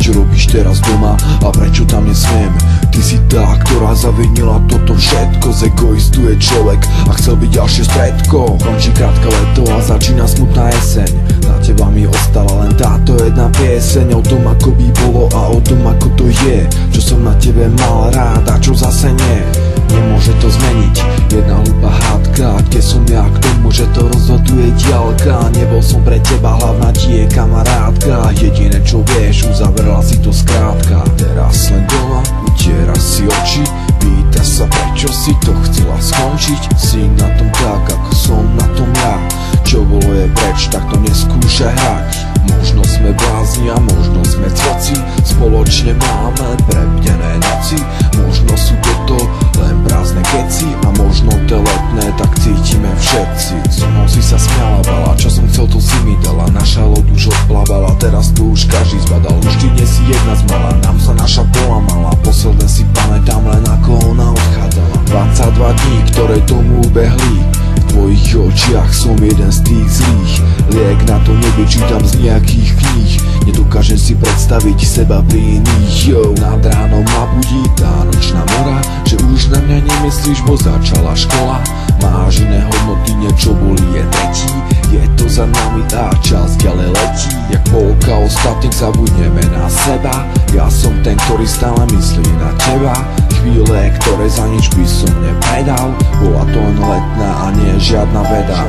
čo robíš teraz doma a prečo tam nesmiem? Ty si tá, ktorá zavinila toto všetko. Z egoistu je človek a chcel byť ďalšie stredko. Končí krátke leto a začína smutná jeseň. Na teba mi ostala len táto jedna pieseň o tom, ako by bolo a o tom, ako to je. Čo som na tebe mal rád a čo zase nie. Nemôže to zmeniť jedna hlúpa hádka. Kde som ja k tomu, že to rozhoduje diaľka? Nebol som pre teba, hlavná ti je kamarátka. Jediné čo vieš, uzavrela si to skrátka. Teraz len doma, utieraš si oči, pýtaš sa prečo si to chcela skončiť. Si na tom tak, ako som na tom ja. Čo bolo je preč, tak to neskúšaj hrať. Možno sme blázni a možno sme cvoci. Spoločne máme prebdené noci. Možno sú toto len prázdne keci a možno to letné, tak cítime všetci. So mnou si sa smiala, bala, čo som chcel, to si mi dala. Naša loď už odplávala, teraz tu už každý zbadal. Už ty nie si jedna z mala, nám sa naša polamala. Posledné si pamätám len ako ona odchádzala. 22 dní, ktoré tomu ubehli. V tvojich očiach som jeden z tých zlých. Liek na to nevyčítam z nejakých kníh. Nedokážem si predstaviť seba pri iných. Yo, nad ránom ma budí tá nočná mora, že už na mňa nemyslíš, bo začala škola. Máš iné hodnoty, niečo bolí je tretí. Je to za nami tá čas ďalej letí. Jak polka ostatných zabudneme na seba. Ja som ten, ktorý stále myslí na teba. Chvíle, ktoré za nič by som nepredal. Bola to len letná a nie žiadna veda.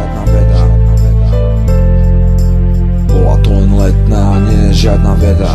Bola to len letná a nie žiadna veda.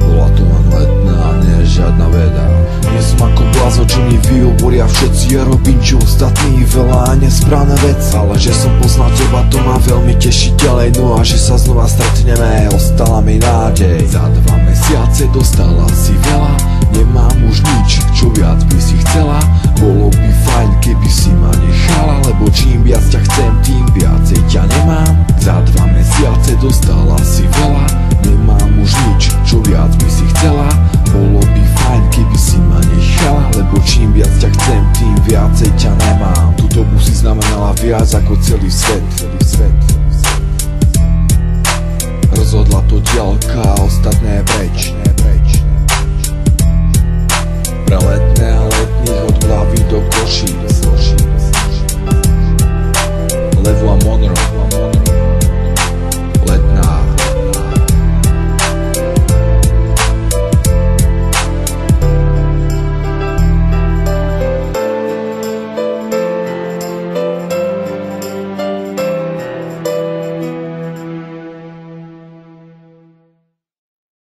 Bola to len letná a nie žiadna veda. Nie som ako blázo, čo mi vyhovoria všetci. Ja robím čo ostatní, veľa a nesprávne vec. Ale že som poznal teba, to ma veľmi teší ďalej. No a že sa znova stretneme, ostala mi nádej. Za 2 mesiace dostala si veľa. Nemám už nič, čo viac by si chcela. Bolo by fajn, keby si ma nechala. Lebo čím viac ťa chcem, tým viacej ťa nemám. Za 2 mesiace dostala si veľa. Nemám už nič, čo viac by si chcela. Bolo by fajn, keby si ma nechala. Lebo čím viac ťa chcem, tým viacej ťa nemám. Tu dobu si znamenala viac ako celý svet. Rozhodla to diaľka a ostatné preč.